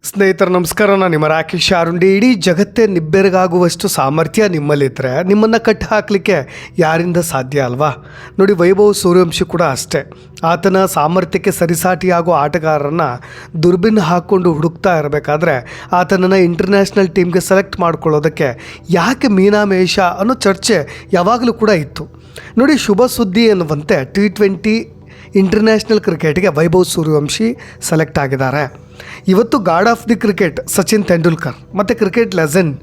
ಸ್ನೇಹಿತರ ನಮಸ್ಕಾರ. ನಾನು ನಿಮ್ಮ ರಾಕೇಶ್ ಆರುಂಡಿ. ಇಡೀ ಜಗತ್ತೇ ನಿಬ್ಬೆರಗಾಗುವಷ್ಟು ಸಾಮರ್ಥ್ಯ ನಿಮ್ಮಲ್ಲಿದ್ದರೆ ನಿಮ್ಮನ್ನು ಕಟ್ಟಿ ಹಾಕಲಿಕ್ಕೆ ಯಾರಿಂದ ಸಾಧ್ಯ ಅಲ್ವಾ? ನೋಡಿ, ವೈಭವ್ ಸೂರ್ಯವಂಶಿ ಕೂಡ ಅಷ್ಟೇ. ಆತನ ಸಾಮರ್ಥ್ಯಕ್ಕೆ ಸರಿಸಾಟಿಯಾಗೋ ಆಟಗಾರರನ್ನು ದುರ್ಬಿನ್ ಹಾಕ್ಕೊಂಡು ಹುಡುಕ್ತಾ ಇರಬೇಕಾದ್ರೆ ಆತನನ್ನು ಇಂಟರ್ನ್ಯಾಷನಲ್ ಟೀಮ್ಗೆ ಸೆಲೆಕ್ಟ್ ಮಾಡ್ಕೊಳ್ಳೋದಕ್ಕೆ ಯಾಕೆ ಮೀನಾಮೇಷ ಅನ್ನೋ ಚರ್ಚೆ ಯಾವಾಗಲೂ ಕೂಡ ಇತ್ತು. ನೋಡಿ, ಶುಭ ಸುದ್ದಿ ಎನ್ನುವಂತೆ T20 ಇಂಟರ್ನ್ಯಾಷನಲ್ ಕ್ರಿಕೆಟ್ಗೆ ವೈಭವ್ ಸೂರ್ಯವಂಶಿ ಸೆಲೆಕ್ಟ್ ಆಗಿದ್ದಾರೆ. ಇವತ್ತು god of the cricket Sachin Tendulkar ಮತ್ತು ಕ್ರಿಕೆಟ್ ಲೆಜೆಂಡ್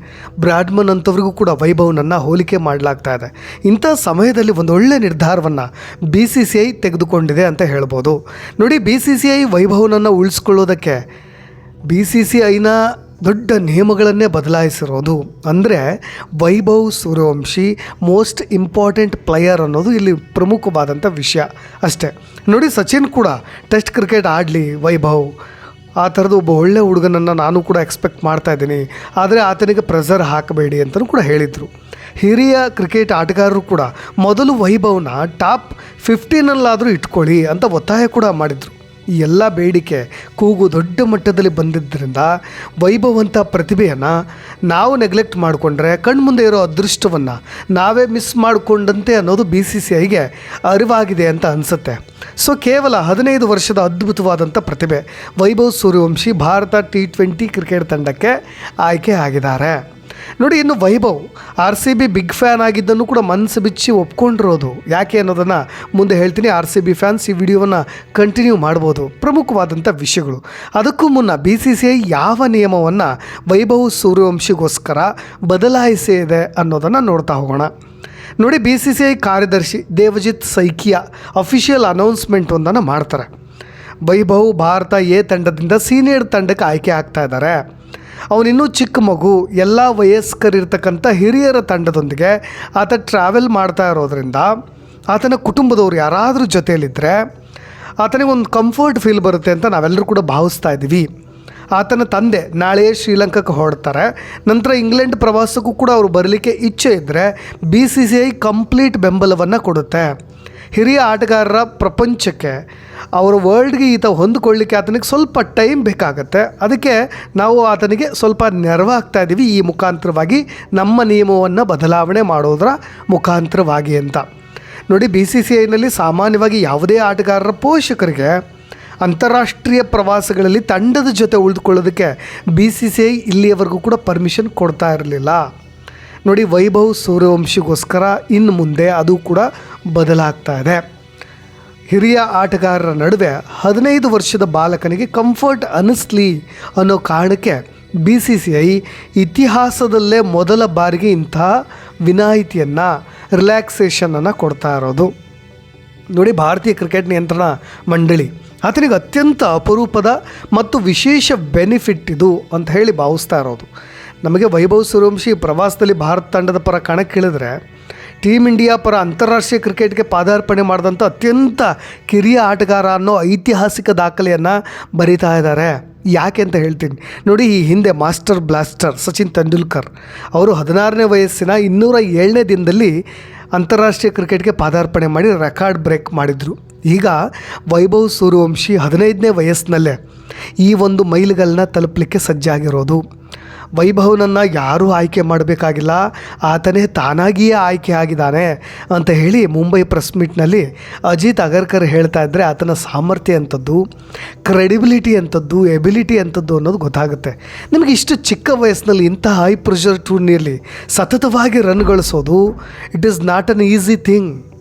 ಬ್ರಾಡ್ಮನ್ ಅಂಥವ್ರಿಗೂ ಕೂಡ ವೈಭವ್ನನ್ನು ಹೋಲಿಕೆ ಮಾಡಲಾಗ್ತಾ ಇದೆ. ಇಂಥ ಸಮಯದಲ್ಲಿ ಒಂದು ಒಳ್ಳೆ ನಿರ್ಧಾರವನ್ನು BCCI ತೆಗೆದುಕೊಂಡಿದೆ ಅಂತ ಹೇಳ್ಬೋದು. ನೋಡಿ, BCCI ವೈಭವ್ನನ್ನು ಉಳಿಸ್ಕೊಳ್ಳೋದಕ್ಕೆ BCCIನ ದೊಡ್ಡ ನಿಯಮಗಳನ್ನೇ ಬದಲಾಯಿಸಿರೋದು. ಅಂದರೆ Vaibhav Suryavanshi most important player ಅನ್ನೋದು ಇಲ್ಲಿ ಪ್ರಮುಖವಾದಂಥ ವಿಷಯ ಅಷ್ಟೇ. ನೋಡಿ, ಸಚಿನ್ ಕೂಡ ಟೆಸ್ಟ್ ಕ್ರಿಕೆಟ್ ಆಡಲಿ ವೈಭವ್, ಆ ಥರದ್ದು ಒಬ್ಬ ಒಳ್ಳೆ ಹುಡುಗನನ್ನು ನಾನು ಕೂಡ ಎಕ್ಸ್ಪೆಕ್ಟ್ ಮಾಡ್ತಾ ಇದ್ದೀನಿ, ಆದರೆ ಆತನಿಗೆ ಪ್ರೆಷರ್ ಹಾಕಬೇಡಿ ಅಂತಲೂ ಕೂಡ ಹೇಳಿದರು. ಹಿರಿಯ ಕ್ರಿಕೆಟ್ ಆಟಗಾರರು ಕೂಡ ಮೊದಲು ವೈಭವ್ನ ಟಾಪ್ 15ನಲ್ಲಾದರೂ ಇಟ್ಕೊಳ್ಳಿ ಅಂತ ಒತ್ತಾಯ ಕೂಡ ಮಾಡಿದರು. ಈ ಎಲ್ಲ ಬೇಡಿಕೆ ಕೂಗು ದೊಡ್ಡ ಮಟ್ಟದಲ್ಲಿ ಬಂದಿದ್ದರಿಂದ ವೈಭವ್ ಅಂಥ ಪ್ರತಿಭೆಯನ್ನು ನಾವು ನೆಗ್ಲೆಕ್ಟ್ ಮಾಡಿಕೊಂಡ್ರೆ ಕಣ್ಮುಂದೆ ಇರೋ ಅದೃಷ್ಟವನ್ನು ನಾವೇ ಮಿಸ್ ಮಾಡಿಕೊಂಡಂತೆ ಅನ್ನೋದು BCCIಗೆ ಅರಿವಾಗಿದೆ ಅಂತ ಅನಿಸುತ್ತೆ. ಸೊ ಕೇವಲ 15 ವರ್ಷದ ಅದ್ಭುತವಾದಂಥ ಪ್ರತಿಭೆ ವೈಭವ್ ಸೂರ್ಯವಂಶಿ ಭಾರತ T20 ಕ್ರಿಕೆಟ್ ತಂಡಕ್ಕೆ ಆಯ್ಕೆ ಆಗಿದ್ದಾರೆ. ನೋಡಿ, ಇನ್ನು ವೈಭವ್ RCB ಬಿಗ್ ಫ್ಯಾನ್ ಆಗಿದ್ದನ್ನು ಕೂಡ ಮನಸ್ಸು ಬಿಚ್ಚಿ ಒಪ್ಕೊಂಡಿರೋದು ಯಾಕೆ ಅನ್ನೋದನ್ನು ಮುಂದೆ ಹೇಳ್ತೀನಿ. RCB ಫ್ಯಾನ್ಸ್ ಈ ವಿಡಿಯೋವನ್ನು ಕಂಟಿನ್ಯೂ ಮಾಡ್ಬೋದು. ಪ್ರಮುಖವಾದಂಥ ವಿಷಯಗಳು. ಅದಕ್ಕೂ ಮುನ್ನ BCCI ಯಾವ ನಿಯಮವನ್ನು ವೈಭವ್ ಸೂರ್ಯವಂಶಿಗೋಸ್ಕರ ಬದಲಾಯಿಸಿದೆ ಅನ್ನೋದನ್ನು ನೋಡ್ತಾ ಹೋಗೋಣ. ನೋಡಿ, BCCI ಕಾರ್ಯದರ್ಶಿ ದೇವಜಿತ್ ಸೈಕಿಯಾ ಅಫಿಷಿಯಲ್ ಅನೌನ್ಸ್ಮೆಂಟ್ ಒಂದನ್ನು ಮಾಡ್ತಾರೆ. ವೈಭವ್ ಭಾರತ A ತಂಡದಿಂದ ಸೀನಿಯರ್ ತಂಡಕ್ಕೆ ಆಯ್ಕೆ ಆಗ್ತಾ ಇದ್ದಾರೆ. ಅವನಿನ್ನೂ ಚಿಕ್ಕ ಮಗು, ಎಲ್ಲ ವಯಸ್ಕರಿರ್ತಕ್ಕಂಥ ಹಿರಿಯರ ತಂಡದೊಂದಿಗೆ ಆತ ಟ್ರಾವೆಲ್ ಮಾಡ್ತಾ ಇರೋದ್ರಿಂದ ಆತನ ಕುಟುಂಬದವ್ರು ಯಾರಾದರೂ ಜೊತೆಯಲ್ಲಿದ್ದರೆ ಆತನಿಗೆ ಒಂದು ಕಂಫರ್ಟ್ ಫೀಲ್ ಬರುತ್ತೆ ಅಂತ ನಾವೆಲ್ಲರೂ ಕೂಡ ಭಾವಿಸ್ತಾ ಇದ್ದೀವಿ. ಆತನ ತಂದೆ ನಾಳೆ ಶ್ರೀಲಂಕಾಕ್ಕೆ ಹೊರಡ್ತಾರೆ. ನಂತರ ಇಂಗ್ಲೆಂಡ್ ಪ್ರವಾಸಕ್ಕೂ ಕೂಡ ಅವರು ಬರಲಿಕ್ಕೆ ಇಚ್ಛೆ ಇದ್ದರೆ BCCI ಕಂಪ್ಲೀಟ್ ಬೆಂಬಲವನ್ನು ಕೊಡುತ್ತೆ. ಹಿರಿಯ ಆಟಗಾರರ ಪ್ರಪಂಚಕ್ಕೆ, ಅವರ ವರ್ಲ್ಡ್ಗೆ ಈತ ಹೊಂದಿಕೊಳ್ಳಿಕ್ಕೆ ಆತನಿಗೆ ಸ್ವಲ್ಪ ಟೈಮ್ ಬೇಕಾಗತ್ತೆ. ಅದಕ್ಕೆ ನಾವು ಆತನಿಗೆ ಸ್ವಲ್ಪ ನೆರವಾಗ್ತಾ ಇದ್ದೀವಿ ಈ ಮುಖಾಂತರವಾಗಿ, ನಮ್ಮ ನಿಯಮವನ್ನು ಬದಲಾವಣೆ ಮಾಡೋದರ ಮುಖಾಂತರವಾಗಿ ಅಂತ. ನೋಡಿ, BCCIನಲ್ಲಿ ಸಾಮಾನ್ಯವಾಗಿ ಯಾವುದೇ ಆಟಗಾರರ ಪೋಷಕರಿಗೆ ಅಂತಾರಾಷ್ಟ್ರೀಯ ಪ್ರವಾಸಗಳಲ್ಲಿ ತಂಡದ ಜೊತೆ ಉಳಿದುಕೊಳ್ಳೋದಕ್ಕೆ BCCI ಇಲ್ಲಿಯವರೆಗೂ ಕೂಡ ಪರ್ಮಿಷನ್ ಕೊಡ್ತಾ ಇರಲಿಲ್ಲ. ನೋಡಿ, ವೈಭವ್ ಸೂರ್ಯವಂಶಿಗೋಸ್ಕರ ಇನ್ನು ಮುಂದೆ ಅದು ಕೂಡ ಬದಲಾಗ್ತಾ ಇದೆ. ಹಿರಿಯ ಆಟಗಾರರ ನಡುವೆ 15 ವರ್ಷದ ಬಾಲಕನಿಗೆ ಕಂಫರ್ಟ್ ಅನ್ನಿಸ್ಲಿ ಅನ್ನೋ ಕಾರಣಕ್ಕೆ BCCI ಇತಿಹಾಸದಲ್ಲೇ ಮೊದಲ ಬಾರಿಗೆ ಇಂಥ ವಿನಾಯಿತಿಯನ್ನು, ರಿಲ್ಯಾಕ್ಸೇಷನನ್ನು ಕೊಡ್ತಾ ಇರೋದು. ನೋಡಿ, ಭಾರತೀಯ ಕ್ರಿಕೆಟ್ ನಿಯಂತ್ರಣ ಮಂಡಳಿ ಆತನಿಗೆ ಅತ್ಯಂತ ಅಪರೂಪದ ಮತ್ತು ವಿಶೇಷ ಬೆನಿಫಿಟ್ ಇದು ಅಂತ ಹೇಳಿ ಭಾವಿಸ್ತಾ ಇರೋದು. ನಮಗೆ ವೈಭವ್ ಸೂರ್ಯವಂಶಿ ಪ್ರವಾಸದಲ್ಲಿ ಭಾರತ ತಂಡದ ಪರ ಕಣಕ್ಕಿಳಿದ್ರೆ ಟೀಮ್ ಇಂಡಿಯಾ ಪರ ಅಂತಾರಾಷ್ಟ್ರೀಯ ಕ್ರಿಕೆಟ್ಗೆ ಪಾದಾರ್ಪಣೆ ಮಾಡಿದಂಥ ಅತ್ಯಂತ ಕಿರಿಯ ಆಟಗಾರ ಅನ್ನೋ ಐತಿಹಾಸಿಕ ದಾಖಲೆಯನ್ನು ಬರೀತಾ ಇದ್ದಾರೆ. ಯಾಕೆ ಅಂತ ಹೇಳ್ತೀನಿ. ನೋಡಿ, ಈ ಹಿಂದೆ ಮಾಸ್ಟರ್ ಬ್ಲಾಸ್ಟರ್ ಸಚಿನ್ ತೆಂಡೂಲ್ಕರ್ ಅವರು 16ನೇ ವಯಸ್ಸಿನ 207ನೇ ದಿನದಲ್ಲಿ ಅಂತಾರಾಷ್ಟ್ರೀಯ ಕ್ರಿಕೆಟ್ಗೆ ಪಾದಾರ್ಪಣೆ ಮಾಡಿ ರೆಕಾರ್ಡ್ ಬ್ರೇಕ್ ಮಾಡಿದರು. ಈಗ ವೈಭವ್ ಸೂರ್ಯವಂಶಿ 15ನೇ ವಯಸ್ಸಿನಲ್ಲೇ ಈ ಒಂದು ಮೈಲಿಗಲ್ಲನ್ನ ತಲುಪಲಿಕ್ಕೆ ಸಜ್ಜಾಗಿರೋದು. ವೈಭವ್ನನ್ನು ಯಾರೂ ಆಯ್ಕೆ ಮಾಡಬೇಕಾಗಿಲ್ಲ, ಆತನೇ ತಾನಾಗಿಯೇ ಆಯ್ಕೆ ಆಗಿದ್ದಾನೆ ಅಂತ ಹೇಳಿ ಮುಂಬೈ ಪ್ರೆಸ್ ಮೀಟ್ನಲ್ಲಿ ಅಜಿತ್ ಅಗರ್ಕರ್ ಹೇಳ್ತಾ ಇದ್ದರೆ ಆತನ ಸಾಮರ್ಥ್ಯ ಅಂಥದ್ದು, ಕ್ರೆಡಿಬಿಲಿಟಿ ಅಂಥದ್ದು, ಎಬಿಲಿಟಿ ಅಂಥದ್ದು ಅನ್ನೋದು ಗೊತ್ತಾಗುತ್ತೆ. ನಿಮಗೆ ಇಷ್ಟು ಚಿಕ್ಕ ವಯಸ್ಸಿನಲ್ಲಿ ಇಂಥ ಹೈ ಪ್ರೆಷರ್ ಟೂರ್ನಿಯಲ್ಲಿ ಸತತವಾಗಿ ರನ್ ಗಳಿಸೋದು it is not an easy thing.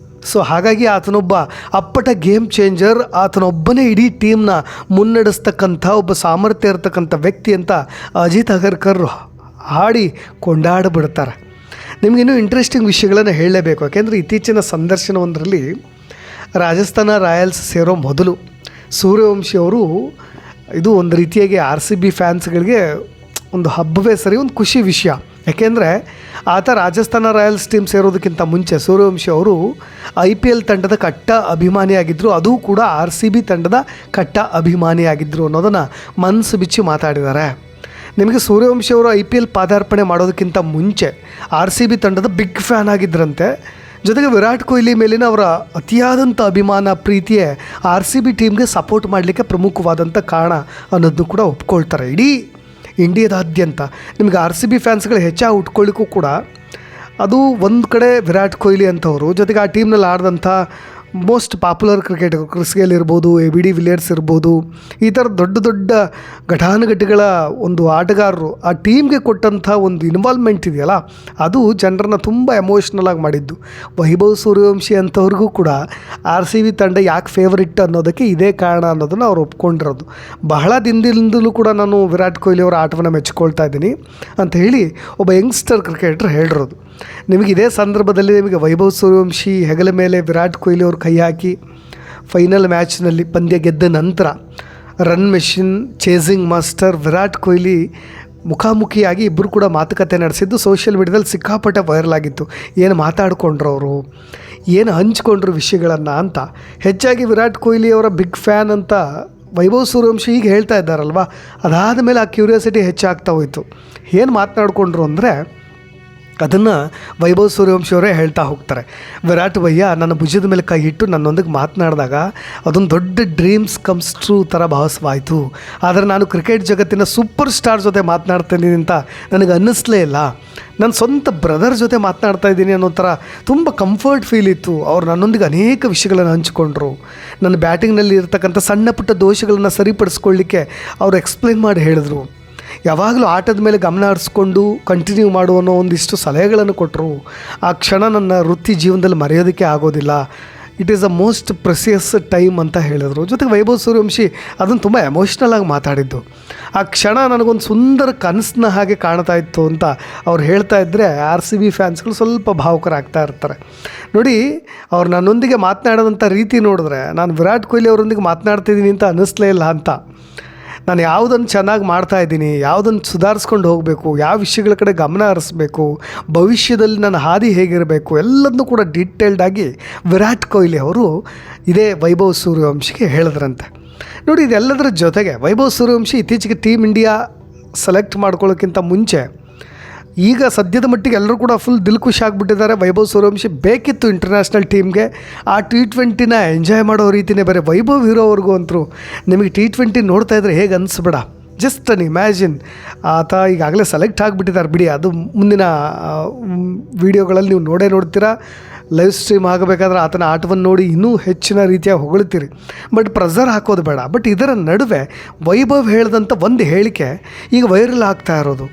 So ಹಾಗಾಗಿ ಆತನೊಬ್ಬ ಅಪ್ಪಟ ಗೇಮ್ ಚೇಂಜರ್, ಆತನೊಬ್ಬನೇ ಇಡೀ ಟೀಮ್ನ ಮುನ್ನಡೆಸ್ತಕ್ಕಂಥ ಒಬ್ಬ ಸಾಮರ್ಥ್ಯ ಇರತಕ್ಕಂಥ ವ್ಯಕ್ತಿ ಅಂತ ಅಜಿತ್ ಅಗರ್ಕರ್ ಹಾಡಿ ಕೊಂಡಾಡಿಬಿಡ್ತಾರೆ. ನಿಮಗಿನ್ನೂ ಇಂಟ್ರೆಸ್ಟಿಂಗ್ ವಿಷಯಗಳನ್ನು ಹೇಳಲೇಬೇಕು. ಯಾಕೆಂದರೆ ಇತ್ತೀಚಿನ ಸಂದರ್ಶನವೊಂದರಲ್ಲಿ ರಾಜಸ್ಥಾನ ರಾಯಲ್ಸ್ ಸೇರೋ ಮೊದಲು ಸೂರ್ಯವಂಶಿ ಅವರು, ಇದು ಒಂದು ರೀತಿಯಾಗಿ RCB ಫ್ಯಾನ್ಸ್ಗಳಿಗೆ ಒಂದು ಹಬ್ಬವೇ ಸರಿ, ಒಂದು ಖುಷಿ ವಿಷಯ. ಯಾಕೆಂದರೆ ಆತ ರಾಜಸ್ಥಾನ ರಾಯಲ್ಸ್ ಟೀಮ್ ಸೇರೋದಕ್ಕಿಂತ ಮುಂಚೆ ಸೂರ್ಯವಂಶಿ ಅವರು IPL ತಂಡದ ಕಟ್ಟ ಅಭಿಮಾನಿಯಾಗಿದ್ದರು, ಅದು ಕೂಡ RCB ತಂಡದ ಕಟ್ಟ ಅಭಿಮಾನಿಯಾಗಿದ್ದರು ಅನ್ನೋದನ್ನು ಮನಸ್ಸು ಬಿಚ್ಚಿ ಮಾತಾಡಿದ್ದಾರೆ. ನಿಮಗೆ ಸೂರ್ಯವಂಶಿ ಅವರು IPL ಪಾದಾರ್ಪಣೆ ಮಾಡೋದಕ್ಕಿಂತ ಮುಂಚೆ RCB ತಂಡದ ಬಿಗ್ ಫ್ಯಾನ್ ಆಗಿದ್ದರಂತೆ. ಜೊತೆಗೆ ವಿರಾಟ್ ಕೊಹ್ಲಿ ಮೇಲಿನ ಅವರ ಅತಿಯಾದಂಥ ಅಭಿಮಾನ ಪ್ರೀತಿಯೇ RCB ಟೀಮ್ಗೆ ಸಪೋರ್ಟ್ ಮಾಡಲಿಕ್ಕೆ ಪ್ರಮುಖವಾದಂಥ ಕಾರಣ ಅನ್ನೋದನ್ನು ಕೂಡ ಒಪ್ಕೊಳ್ತಾರೆ. ಇಡೀ ಇಂಡಿಯಾದಾದ್ಯಂತ ನಿಮಗೆ RCB ಫ್ಯಾನ್ಸ್ಗಳು ಹೆಚ್ಚಾಗಿ ಉಟ್ಕೊಳ್ಳಿಕ್ಕೂ ಕೂಡ ಅದು ಒಂದು ಕಡೆ ವಿರಾಟ್ ಕೊಹ್ಲಿ ಅಂತವರು, ಜೊತೆಗೆ ಆ ಟೀಮ್ನಲ್ಲಿ ಆಡಿದಂಥ most popular cricketer Chris Gayle ಇರ್ಬೋದು, ABD ವಿಲಿಯರ್ಸ್ ಇರ್ಬೋದು, ಈ ಥರ ದೊಡ್ಡ ದೊಡ್ಡ ಘಟಾನುಘಟಿಗಳ ಒಂದು ಆಟಗಾರರು ಆ ಟೀಮ್ಗೆ ಕೊಟ್ಟಂಥ ಒಂದು ಇನ್ವಾಲ್ವ್ಮೆಂಟ್ ಇದೆಯಲ್ಲ, ಅದು ಜನರನ್ನ ತುಂಬ ಎಮೋಷ್ನಲ್ ಆಗಿ ಮಾಡಿದ್ದು. ವೈಭವ್ ಸೂರ್ಯವಂಶಿ ಅಂಥವ್ರಿಗೂ ಕೂಡ RCB ತಂಡ ಯಾಕೆ ಫೇವರಿಟ್ ಅನ್ನೋದಕ್ಕೆ ಇದೇ ಕಾರಣ ಅನ್ನೋದನ್ನು ಅವ್ರು ಒಪ್ಕೊಂಡಿರೋದು. ಬಹಳ ದಿನದಿಂದಲೂ ಕೂಡ ನಾನು ವಿರಾಟ್ ಕೊಹ್ಲಿ ಅವರ ಆಟವನ್ನು ಮೆಚ್ಚಿಕೊಳ್ತಾ ಇದ್ದೀನಿ ಅಂತ ಹೇಳಿ ಒಬ್ಬ ಯಂಗ್ಸ್ಟರ್ ಕ್ರಿಕೆಟರ್ ಹೇಳಿರೋದು. ನಿಮಗೆ ಇದೇ ಸಂದರ್ಭದಲ್ಲಿ ನಿಮಗೆ ವೈಭವ್ ಸೂರ್ಯವಂಶಿ ಹೆಗಲ ಮೇಲೆ ವಿರಾಟ್ ಕೊಹ್ಲಿ ಅವರು ಕೈ ಹಾಕಿ ಫೈನಲ್ ಮ್ಯಾಚ್ನಲ್ಲಿ ಪಂದ್ಯ ಗೆದ್ದ ನಂತರ run machine, chasing master Virat Kohli ಮುಖಾಮುಖಿಯಾಗಿ ಇಬ್ಬರು ಕೂಡ ಮಾತುಕತೆ ನಡೆಸಿದ್ದು ಸೋಷಿಯಲ್ ಮೀಡ್ಯಾದಲ್ಲಿ ಸಿಕ್ಕಾಪಟ್ಟೆ ವೈರಲ್ ಆಗಿತ್ತು. ಏನು ಮಾತಾಡಿಕೊಂಡ್ರು ಅವರು, ಏನು ಹಂಚ್ಕೊಂಡ್ರು ವಿಷಯಗಳನ್ನು ಅಂತ. ಹೆಚ್ಚಾಗಿ ವಿರಾಟ್ ಕೊಹ್ಲಿ ಅವರ ಬಿಗ್ ಫ್ಯಾನ್ ಅಂತ ವೈಭವ್ ಸೂರ್ಯವಂಶಿ ಈಗ ಹೇಳ್ತಾ ಇದ್ದಾರಲ್ವ, ಅದಾದ ಮೇಲೆ ಆ ಕ್ಯೂರಿಯಾಸಿಟಿ ಹೆಚ್ಚಾಗ್ತಾ ಹೋಯಿತು. ಏನು ಮಾತನಾಡಿಕೊಂಡ್ರು ಅಂದರೆ ಅದನ್ನು ವೈಭವ್ ಸೂರ್ಯವಂಶಿ ಅವರೇ ಹೇಳ್ತಾ ಹೋಗ್ತಾರೆ. ವಿರಾಟ್ ಭಯ್ಯ ನನ್ನ ಭುಜದ ಮೇಲೆ ಕೈ ಇಟ್ಟು ನನ್ನೊಂದಿಗೆ ಮಾತನಾಡಿದಾಗ ಅದೊಂದು ದೊಡ್ಡ ಡ್ರೀಮ್ಸ್ ಕಮ್ಸ್ ಟ್ರೂ ಥರ ಭಾಸವಾಯಿತು. ಆದರೆ ನಾನು ಕ್ರಿಕೆಟ್ ಜಗತ್ತಿನ ಸೂಪರ್ ಸ್ಟಾರ್ ಜೊತೆ ಮಾತನಾಡ್ತೀನಿ ಅಂತ ನನಗೆ ಅನ್ನಿಸ್ಲೇ ಇಲ್ಲ. ನನ್ನ ಸ್ವಂತ ಬ್ರದರ್ ಜೊತೆ ಮಾತನಾಡ್ತಾ ಇದ್ದೀನಿ ಅನ್ನೋ ಥರ ತುಂಬ ಕಂಫರ್ಟ್ ಫೀಲ್ ಇತ್ತು. ಅವ್ರು ನನ್ನೊಂದಿಗೆ ಅನೇಕ ವಿಷಯಗಳನ್ನು ಹಂಚಿಕೊಂಡ್ರು. ನನ್ನ ಬ್ಯಾಟಿಂಗ್ನಲ್ಲಿ ಇರ್ತಕ್ಕಂಥ ಸಣ್ಣ ಪುಟ್ಟ ದೋಷಗಳನ್ನು ಸರಿಪಡಿಸ್ಕೊಳ್ಳಿಕ್ಕೆ ಅವರು ಎಕ್ಸ್ಪ್ಲೈನ್ ಮಾಡಿ ಹೇಳಿದ್ರು. ಯಾವಾಗಲೂ ಆಟದ ಮೇಲೆ ಗಮನ ಹರಿಸ್ಕೊಂಡು ಕಂಟಿನ್ಯೂ ಮಾಡು ಅನ್ನೋ ಒಂದಿಷ್ಟು ಸಲಹೆಗಳನ್ನು ಕೊಟ್ಟರು. ಆ ಕ್ಷಣ ನನ್ನ ವೃತ್ತಿ ಜೀವನದಲ್ಲಿ ಮರೆಯೋದಕ್ಕೆ ಆಗೋದಿಲ್ಲ. It is a most precious time ಅಂತ ಹೇಳಿದರು. ಜೊತೆಗೆ ವೈಭವ್ ಸೂರ್ಯವಂಶಿ ಅದನ್ನು ತುಂಬ ಎಮೋಷ್ನಲ್ ಆಗಿ ಮಾತಾಡಿದ್ದು. ಆ ಕ್ಷಣ ನನಗೊಂದು ಸುಂದರ ಕನಸಿನ ಹಾಗೆ ಕಾಣ್ತಾ ಇತ್ತು ಅಂತ ಅವ್ರು ಹೇಳ್ತಾ ಇದ್ದರೆ RCB ಫ್ಯಾನ್ಸ್ಗಳು ಸ್ವಲ್ಪ ಭಾವುಕರಾಗ್ತಾ ಇರ್ತಾರೆ. ನೋಡಿ, ಅವ್ರು ನನ್ನೊಂದಿಗೆ ಮಾತನಾಡೋದಂಥ ರೀತಿ ನೋಡಿದ್ರೆ ನಾನು ವಿರಾಟ್ ಕೊಹ್ಲಿ ಅವರೊಂದಿಗೆ ಮಾತನಾಡ್ತಿದ್ದೀನಿ ಅಂತ ಅನ್ನಿಸ್ಲೇ ಇಲ್ಲ ಅಂತ. ನಾನು ಯಾವುದನ್ನು ಚೆನ್ನಾಗಿ ಮಾಡ್ತಾಯಿದ್ದೀನಿ, ಯಾವುದನ್ನು ಸುಧಾರಿಸ್ಕೊಂಡು ಹೋಗಬೇಕು, ಯಾವ ವಿಷಯಗಳ ಕಡೆ ಗಮನ ಹರಿಸ್ಬೇಕು, ಭವಿಷ್ಯದಲ್ಲಿ ನನ್ನ ಹಾದಿ ಹೇಗಿರಬೇಕು ಎಲ್ಲದನ್ನೂ ಕೂಡ ಡೀಟೇಲ್ಡಾಗಿ ವಿರಾಟ್ ಕೊಹ್ಲಿ ಅವರು ಇದೇ ವೈಭವ್ ಸೂರ್ಯವಂಶಿಗೆ ಹೇಳಿದ್ರಂತೆ. ನೋಡಿ, ಇದೆಲ್ಲದರ ಜೊತೆಗೆ ವೈಭವ್ ಸೂರ್ಯವಂಶಿ ಇತ್ತೀಚೆಗೆ ಟೀಮ್ ಇಂಡಿಯಾ ಸೆಲೆಕ್ಟ್ ಮಾಡ್ಕೊಳ್ಳೋಕ್ಕಿಂತ ಮುಂಚೆ ಈಗ ಸದ್ಯದ ಮಟ್ಟಿಗೆ ಎಲ್ಲರೂ ಕೂಡ ಫುಲ್ ದಿಲ್ ಖುಷಿ ಆಗಿಬಿಟ್ಟಿದ್ದಾರೆ. ವೈಭವ್ ಸೂರ್ಯವಂಶಿ ಬೇಕಿತ್ತು ಇಂಟರ್ನ್ಯಾಷನಲ್ ಟೀಮ್ಗೆ. ಆ T20ನ ಎಂಜಾಯ್ ಮಾಡೋ ರೀತಿಯೇ ಬೇರೆ. ವೈಭವ್ ಇರೋವರೆಗೂ ಅಂತರೂ ನಿಮಗೆ T20 ನೋಡ್ತಾ ಇದ್ರೆ ಹೇಗೆ ಅನಿಸ್ಬೇಡ. ಜಸ್ಟ್ ಅನ್ ಇಮ್ಯಾಜಿನ್, ಆತ ಈಗಾಗಲೇ ಸೆಲೆಕ್ಟ್ ಆಗಿಬಿಟ್ಟಿದ್ದಾರೆ ಬಿಡಿ. ಅದು ಮುಂದಿನ ವೀಡಿಯೋಗಳಲ್ಲಿ ನೀವು ನೋಡ್ತೀರಾ. ಲೈವ್ ಸ್ಟ್ರೀಮ್ ಆಗಬೇಕಾದ್ರೆ ಆತನ ಆಟವನ್ನು ನೋಡಿ ಇನ್ನೂ ಹೆಚ್ಚಿನ ರೀತಿಯಾಗಿ ಹೊಗಳ್ತೀರಿ. ಬಟ್ ಪ್ರೆಸರ್ ಹಾಕೋದು ಬೇಡ. ಬಟ್ ಇದರ ನಡುವೆ ವೈಭವ್ ಹೇಳಿದಂಥ ಒಂದು ಹೇಳಿಕೆ ಈಗ ವೈರಲ್ ಆಗ್ತಾ ಇರೋದು.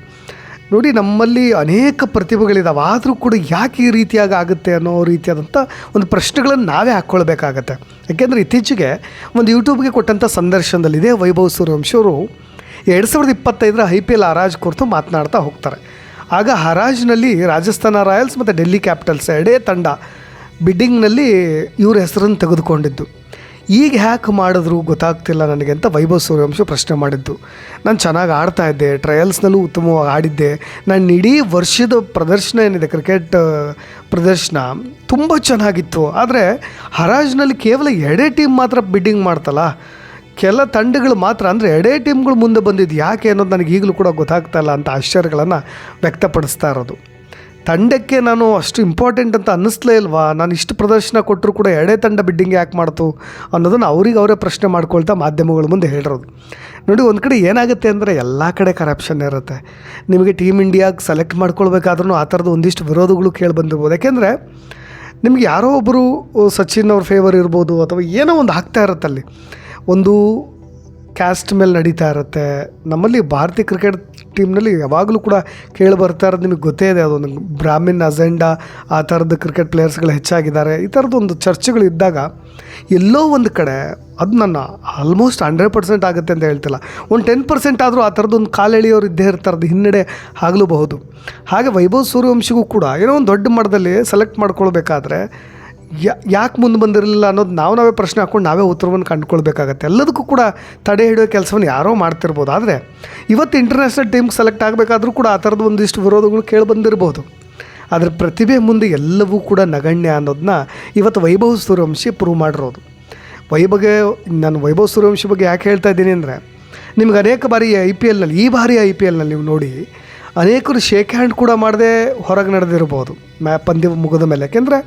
ನೋಡಿ, ನಮ್ಮಲ್ಲಿ ಅನೇಕ ಪ್ರತಿಭೆಗಳಿದ್ದಾವೆ, ಆದರೂ ಕೂಡ ಯಾಕೆ ಈ ರೀತಿಯಾಗಿ ಆಗುತ್ತೆ ಅನ್ನೋ ರೀತಿಯಾದಂಥ ಒಂದು ಪ್ರಶ್ನೆಗಳನ್ನು ನಾವೇ ಹಾಕ್ಕೊಳ್ಬೇಕಾಗತ್ತೆ. ಯಾಕೆಂದರೆ ಇತ್ತೀಚೆಗೆ ಒಂದು ಯೂಟ್ಯೂಬ್ಗೆ ಕೊಟ್ಟಂಥ ಸಂದರ್ಶನದಲ್ಲಿ ಇದೇ ವೈಭವ್ ಸೂರ್ಯವಂಶಿ ಅವರು 2025 IPL ಹರಾಜು ಕುರಿತು ಮಾತನಾಡ್ತಾ ಹೋಗ್ತಾರೆ. ಆಗ ಹರಾಜಿನಲ್ಲಿ ರಾಜಸ್ಥಾನ ರಾಯಲ್ಸ್ ಮತ್ತು ಡೆಲ್ಲಿ ಕ್ಯಾಪಿಟಲ್ಸ್ ಎರಡೇ ತಂಡ ಬಿಡ್ಡಿಂಗ್ನಲ್ಲಿ ಇವ್ರ ಹೆಸರನ್ನು ತೆಗೆದುಕೊಂಡಿದ್ದು. ಈಗ ಹ್ಯಾಕ್ ಮಾಡಿದ್ರು ಗೊತ್ತಾಗ್ತಿಲ್ಲ ನನಗೆ ಅಂತ ವೈಭವ್ ಸೂರ್ಯವಂಶಿ ಪ್ರಶ್ನೆ ಮಾಡಿದ್ದು. ನಾನು ಚೆನ್ನಾಗಿ ಆಡ್ತಾಯಿದ್ದೆ, ಟ್ರಯಲ್ಸ್ನಲ್ಲೂ ಉತ್ತಮವಾಗಿ ಆಡಿದ್ದೆ, ನನ್ನ ಇಡೀ ವರ್ಷದ ಪ್ರದರ್ಶನ ಏನಿದೆ ಕ್ರಿಕೆಟ್ ಪ್ರದರ್ಶನ ತುಂಬ ಚೆನ್ನಾಗಿತ್ತು. ಆದರೆ ಹರಾಜಿನಲ್ಲಿ ಕೇವಲ ಎರಡೇ ಟೀಮ್ ಮಾತ್ರ ಬಿಡ್ಡಿಂಗ್ ಮಾಡ್ತಲ್ಲ, ಕೆಲ ತಂಡಗಳು ಮಾತ್ರ, ಅಂದರೆ ಎರಡೇ ಟೀಮ್ಗಳು ಮುಂದೆ ಬಂದಿದ್ದು ಯಾಕೆ ಅನ್ನೋದು ನನಗೆ ಈಗಲೂ ಕೂಡ ಗೊತ್ತಾಗ್ತಾ ಇಲ್ಲ ಅಂತ ಆಶ್ಚರ್ಯಗಳನ್ನು ವ್ಯಕ್ತಪಡಿಸ್ತಾ ಇರೋದು. ತಂಡಕ್ಕೆ ನಾನು ಅಷ್ಟು ಇಂಪಾರ್ಟೆಂಟ್ ಅಂತ ಅನ್ನಿಸ್ಲೇ ಇಲ್ವಾ, ನಾನು ಇಷ್ಟು ಪ್ರದರ್ಶನ ಕೊಟ್ಟರು ಕೂಡ ಎರಡೇ ತಂಡ ಬಿಡ್ಡಿಂಗ್ ಯಾಕೆ ಮಾಡ್ತು ಅನ್ನೋದನ್ನು ಅವರೇ ಪ್ರಶ್ನೆ ಮಾಡ್ಕೊಳ್ತಾ ಮಾಧ್ಯಮಗಳ ಮುಂದೆ ಹೇಳಿರೋದು. ನೋಡಿ, ಒಂದು ಕಡೆ ಏನಾಗುತ್ತೆ ಅಂದರೆ ಎಲ್ಲ ಕಡೆ ಕರಪ್ಷನ್ ಇರುತ್ತೆ. ನಿಮಗೆ ಟೀಮ್ ಇಂಡಿಯಾಗೆ ಸೆಲೆಕ್ಟ್ ಮಾಡ್ಕೊಳ್ಬೇಕಾದ್ರೂ ಆ ಥರದ್ದು ಒಂದಿಷ್ಟು ವಿರೋಧಗಳು ಕೇಳಿ ಬಂದಿರ್ಬೋದು. ಯಾಕೆಂದರೆ ನಿಮ್ಗೆ ಯಾರೋ ಒಬ್ಬರು ಸಚಿನ್ ಅವ್ರ ಫೇವರ್ ಇರ್ಬೋದು, ಅಥವಾ ಏನೋ ಒಂದು ಆಗ್ತಾ ಇರುತ್ತೆ. ಅಲ್ಲಿ ಒಂದು ಕ್ಯಾಸ್ಟ್ ಮೇಲೆ ನಡೀತಾ ಇರುತ್ತೆ. ನಮ್ಮಲ್ಲಿ ಭಾರತೀಯ ಕ್ರಿಕೆಟ್ ಟೀಮ್ನಲ್ಲಿ ಯಾವಾಗಲೂ ಕೂಡ ಕೇಳಿ ಬರ್ತಾ ಇರೋದು ನಿಮಗೆ ಗೊತ್ತೇ ಇದೆ, ಅದೊಂದು ಬ್ರಾಹ್ಮಿನ್ ಅಜೆಂಡಾ, ಆ ಥರದ್ದು ಕ್ರಿಕೆಟ್ ಪ್ಲೇಯರ್ಸ್ಗಳು ಹೆಚ್ಚಾಗಿದ್ದಾರೆ. ಈ ಥರದ್ದು ಒಂದು ಚರ್ಚೆಗಳು ಇದ್ದಾಗ ಎಲ್ಲೋ ಒಂದು ಕಡೆ ಅದು ನನ್ನ ಆಲ್ಮೋಸ್ಟ್ 100% ಆಗುತ್ತೆ ಅಂತ ಹೇಳ್ತಿಲ್ಲ, ಒಂದು 10% ಆದರೂ ಆ ಥರದ್ದೊಂದು ಕಾಲೆಳೆಯೋರು ಇದ್ದೇ ಇರ್ತಾರದು, ಹಿನ್ನಡೆ ಆಗಲೂಬಹುದು. ಹಾಗೆ ವೈಭವ್ ಸೂರ್ಯವಂಶಿಗೂ ಕೂಡ ಏನೋ ಒಂದು ದೊಡ್ಡ ಮಟ್ಟದಲ್ಲಿ ಸೆಲೆಕ್ಟ್ ಮಾಡ್ಕೊಳ್ಬೇಕಾದ್ರೆ ಯಾಕೆ ಮುಂದೆ ಬಂದಿರಲಿಲ್ಲ ಅನ್ನೋದು ನಾವೇ ಪ್ರಶ್ನೆ ಹಾಕ್ಕೊಂಡು ನಾವೇ ಉತ್ತರವನ್ನು ಕಂಡುಕೊಳ್ಬೇಕಾಗತ್ತೆ. ಎಲ್ಲದಕ್ಕೂ ಕೂಡ ತಡೆ ಹಿಡಿಯೋ ಕೆಲಸವನ್ನು ಯಾರೋ ಮಾಡ್ತಿರ್ಬೋದು. ಆದರೆ ಇವತ್ತು ಇಂಟರ್ನ್ಯಾಷನಲ್ ಟೀಮ್ಗೆ ಸೆಲೆಕ್ಟ್ ಆಗಬೇಕಾದ್ರೂ ಕೂಡ ಆ ಥರದ್ದು ಒಂದಿಷ್ಟು ವಿರೋಧಗಳು ಕೇಳಿ ಬಂದಿರ್ಬೋದು. ಆದರೆ ಪ್ರತಿಭೆ ಮುಂದೆ ಎಲ್ಲವೂ ಕೂಡ ನಗಣ್ಯ ಅನ್ನೋದನ್ನ ಇವತ್ತು ವೈಭವ್ ಸೂರ್ಯವಂಶಿ ಪ್ರೂವ್ ಮಾಡಿರೋದು. ನಾನು ವೈಭವ್ ಸೂರ್ಯವಂಶಿ ಬಗ್ಗೆ ಯಾಕೆ ಹೇಳ್ತಾ ಇದ್ದೀನಿ ಅಂದರೆ, ನಿಮ್ಗೆ ಅನೇಕ ಬಾರಿ ಈ ಬಾರಿ ಐ ಪಿ ಎಲ್ನಲ್ಲಿ ನೀವು ನೋಡಿ ಅನೇಕರು ಶೇಕ್ ಹ್ಯಾಂಡ್ ಕೂಡ ಮಾಡದೆ ಹೊರಗೆ ನಡೆದಿರ್ಬೋದು ಪಂದ್ಯ ಮುಗಿದ ಮೇಲೆ. ಯಾಕೆಂದರೆ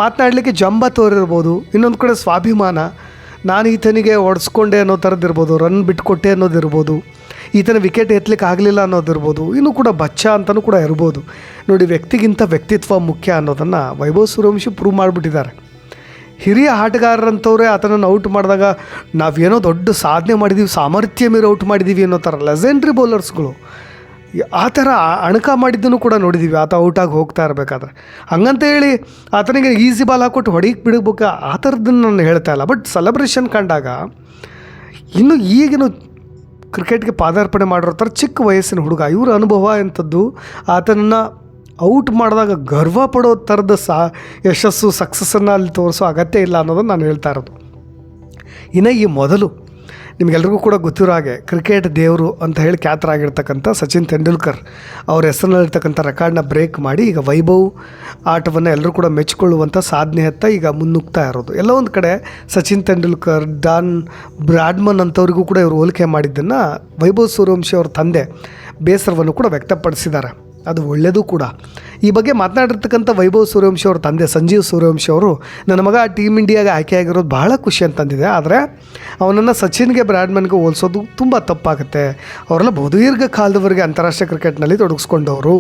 ಮಾತನಾಡಲಿಕ್ಕೆ ಜಂಬ ತೋರಿರ್ಬೋದು, ಇನ್ನೊಂದು ಕಡೆ ಸ್ವಾಭಿಮಾನ, ನಾನು ಈತನಿಗೆ ಹೊಡೆಸ್ಕೊಂಡೆ ಅನ್ನೋ ಥರದ್ದಿರ್ಬೋದು, ರನ್ ಬಿಟ್ಕೊಟ್ಟೆ ಅನ್ನೋದಿರ್ಬೋದು, ಈತನ ವಿಕೆಟ್ ಎತ್ತಲಿಕ್ಕೆ ಆಗಲಿಲ್ಲ ಅನ್ನೋದಿರ್ಬೋದು, ಇನ್ನೂ ಕೂಡ ಬಚ್ಚ ಅಂತಲೂ ಕೂಡ ಇರ್ಬೋದು. ನೋಡಿ, ವ್ಯಕ್ತಿಗಿಂತ ವ್ಯಕ್ತಿತ್ವ ಮುಖ್ಯ ಅನ್ನೋದನ್ನು ವೈಭವ್ ಸೂರ್ಯವಂಶಿ ಪ್ರೂವ್ ಮಾಡಿಬಿಟ್ಟಿದ್ದಾರೆ. ಹಿರಿಯ ಆಟಗಾರರಂಥವ್ರೆ ಆತನನ್ನು ಔಟ್ ಮಾಡಿದಾಗ ನಾವೇನೋ ದೊಡ್ಡ ಸಾಧನೆ ಮಾಡಿದ್ದೀವಿ, ಸಾಮರ್ಥ್ಯ ಮೀರಿ ಔಟ್ ಮಾಡಿದ್ದೀವಿ ಅನ್ನೋ ಥರ ಲೆಜೆಂಡ್ರಿ ಬೌಲರ್ಸ್ಗಳು ಆ ಥರ ಅಣಕ ಮಾಡಿದ್ದನ್ನು ಕೂಡ ನೋಡಿದ್ದೀವಿ. ಆತ ಔಟಾಗಿ ಹೋಗ್ತಾ ಇರಬೇಕಾದ್ರೆ ಹಂಗಂತ ಹೇಳಿ ಆತನಿಗೆ ಈಸಿ ಬಾಲ್ ಹಾಕ್ಕೊಟ್ಟು ಹೊಡಿಗೆ ಬಿಡಬೇಕು ಆ ಥರದ್ದನ್ನು ನಾನು ಹೇಳ್ತಾ ಇಲ್ಲ. ಬಟ್ ಸೆಲೆಬ್ರೇಷನ್ ಕಂಡಾಗ ಇನ್ನು ಈಗಿನ ಕ್ರಿಕೆಟ್ಗೆ ಪಾದಾರ್ಪಣೆ ಮಾಡಿರೋ ಥರ ಚಿಕ್ಕ ವಯಸ್ಸಿನ ಹುಡುಗ, ಇವರ ಅನುಭವ ಎಂಥದ್ದು, ಆತನನ್ನು ಔಟ್ ಮಾಡಿದಾಗ ಗರ್ವ ಪಡೋ ಥರದ ಯಶಸ್ಸು ಸಕ್ಸಸ್ಸನ್ನು ಅಲ್ಲಿ ತೋರಿಸೋ ಅಗತ್ಯ ಇಲ್ಲ ಅನ್ನೋದನ್ನು ನಾನು ಹೇಳ್ತಾ ಇರೋದು. ಇನ್ನು ಈ ಮೊದಲು ನಿಮಗೆಲ್ರಿಗೂ ಕೂಡ ಗೊತ್ತಿರೋ ಹಾಗೆ ಕ್ರಿಕೆಟ್ ದೇವರು ಅಂತ ಹೇಳಿ ಖ್ಯಾತರಾಗಿರ್ತಕ್ಕಂಥ ಸಚಿನ್ ತೆಂಡೂಲ್ಕರ್ ಅವ್ರ ಹೆಸರಿನಲ್ಲಿರ್ತಕ್ಕಂಥ ರೆಕಾರ್ಡ್ನ ಬ್ರೇಕ್ ಮಾಡಿ ಈಗ ವೈಭವ್ ಆಟವನ್ನು ಎಲ್ಲರೂ ಕೂಡ ಮೆಚ್ಚಿಕೊಳ್ಳುವಂಥ ಸಾಧನೆಯತ್ತ ಈಗ ಮುನ್ನುಗ್ತಾ ಇರೋದು. ಎಲ್ಲ ಒಂದು ಕಡೆ ಸಚಿನ್ ತೆಂಡೂಲ್ಕರ್, ಡಾನ್ ಬ್ರಾಡ್ಮನ್ ಅಂಥವ್ರಿಗೂ ಕೂಡ ಇವರು ಹೋಲಿಕೆ ಮಾಡಿದ್ದನ್ನು ವೈಭವ್ ಸೂರ್ಯವಂಶಿ ಅವ್ರ ತಂದೆ ಬೇಸರವನ್ನು ಕೂಡ ವ್ಯಕ್ತಪಡಿಸಿದ್ದಾರೆ. ಅದು ಒಳ್ಳೆಯದು ಕೂಡ. ಈ ಬಗ್ಗೆ ಮಾತನಾಡಿರ್ತಕ್ಕಂಥ ವೈಭವ್ ಸೂರ್ಯವಂಶಿ ಅವ್ರ ತಂದೆ ಸಂಜೀವ್ ಸೂರ್ಯವಂಶಿ ಅವರು, ನನ್ನ ಮಗ ಟೀಮ್ ಇಂಡಿಯಾಗೆ ಆಯ್ಕೆಯಾಗಿರೋದು ಬಹಳ ಖುಷಿ ಅಂತಂದಿದೆ, ಆದರೆ ಅವನನ್ನು ಸಚಿನ್ಗೆ ಬ್ರಾಡ್ಮನ್ಗೆ ಹೋಲಿಸೋದು ತುಂಬ ತಪ್ಪಾಗುತ್ತೆ. ಅವರೆಲ್ಲ ಬಹುದೀರ್ಘ ಕಾಲದವರೆಗೆ ಅಂತಾರಾಷ್ಟ್ರೀಯ ಕ್ರಿಕೆಟ್ನಲ್ಲಿ ತೊಡಗಿಸ್ಕೊಂಡವರು.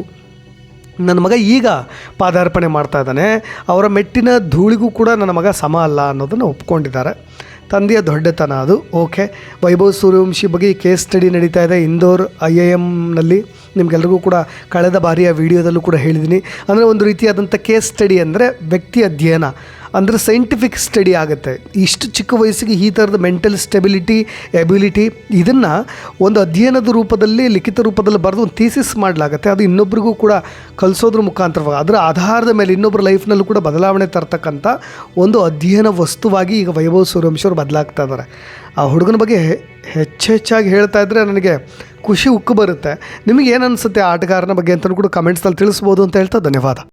ನನ್ನ ಮಗ ಈಗ ಪಾದಾರ್ಪಣೆ ಮಾಡ್ತಾ ಇದ್ದಾನೆ, ಅವರ ಮೆಟ್ಟಿನ ಧೂಳಿಗೂ ಕೂಡ ನನ್ನ ಮಗ ಸಮ ಅಲ್ಲ ಅನ್ನೋದನ್ನು ಒಪ್ಕೊಂಡಿದ್ದಾರೆ. ತಂದೆಯ ದೊಡ್ಡತನ ಅದು. ಓಕೆ, ವೈಭವ್ ಸೂರ್ಯವಂಶಿ ಬಗ್ಗೆ ಈ ಕೇಸ್ ಸ್ಟಡಿ ನಡೀತಾ ಇದೆ ಇಂದೋರ್ IIMನಲ್ಲಿ. ನಿಮಗೆಲ್ರಿಗೂ ಕೂಡ ಕಳೆದ ಬಾರಿಯ ವಿಡಿಯೋದಲ್ಲೂ ಕೂಡ ಹೇಳಿದ್ದೀನಿ. ಅಂದರೆ ಒಂದು ರೀತಿಯಾದಂಥ ಕೇಸ್ ಸ್ಟಡಿ ಅಂದರೆ ವ್ಯಕ್ತಿ ಅಧ್ಯಯನ, ಅಂದರೆ ಸೈಂಟಿಫಿಕ್ ಸ್ಟಡಿ ಆಗುತ್ತೆ. ಇಷ್ಟು ಚಿಕ್ಕ ವಯಸ್ಸಿಗೆ ಈ ಥರದ ಮೆಂಟಲ್ ಸ್ಟೆಬಿಲಿಟಿ, ಎಬಿಲಿಟಿ ಇದನ್ನು ಒಂದು ಅಧ್ಯಯನದ ರೂಪದಲ್ಲಿ, ಲಿಖಿತ ರೂಪದಲ್ಲಿ ಬರೆದು ಒಂದು ಥೀಸಿಸ್ ಮಾಡಲಾಗುತ್ತೆ. ಅದು ಇನ್ನೊಬ್ರಿಗೂ ಕೂಡ ಕಲಿಸೋದ್ರ ಮುಖಾಂತರವಾಗಿ ಅದರ ಆಧಾರದ ಮೇಲೆ ಇನ್ನೊಬ್ಬರ ಲೈಫ್ನಲ್ಲೂ ಕೂಡ ಬದಲಾವಣೆ ತರ್ತಕ್ಕಂಥ ಒಂದು ಅಧ್ಯಯನ ವಸ್ತುವಾಗಿ ಈಗ ವೈಭವ್ ಸೂರ್ಯವಂಶಿ ಅವರು ಬದಲಾಗ್ತಾ ಇದ್ದಾರೆ. ಆ ಹುಡುಗನ ಬಗ್ಗೆ ಹೆಚ್ಚಾಗಿ ಹೇಳ್ತಾ ಇದ್ದರೆ ನನಗೆ ಖುಷಿ ಉಕ್ಕು ಬರುತ್ತೆ. ನಿಮಗೆ ಏನು ಅನಿಸುತ್ತೆ ಆಟಗಾರನ ಬಗ್ಗೆ ಅಂತಲೂ ಕೂಡ ಕಮೆಂಟ್ಸಲ್ಲಿ ತಿಳಿಸ್ಬೋದು ಅಂತ ಹೇಳ್ತಾ ಧನ್ಯವಾದ.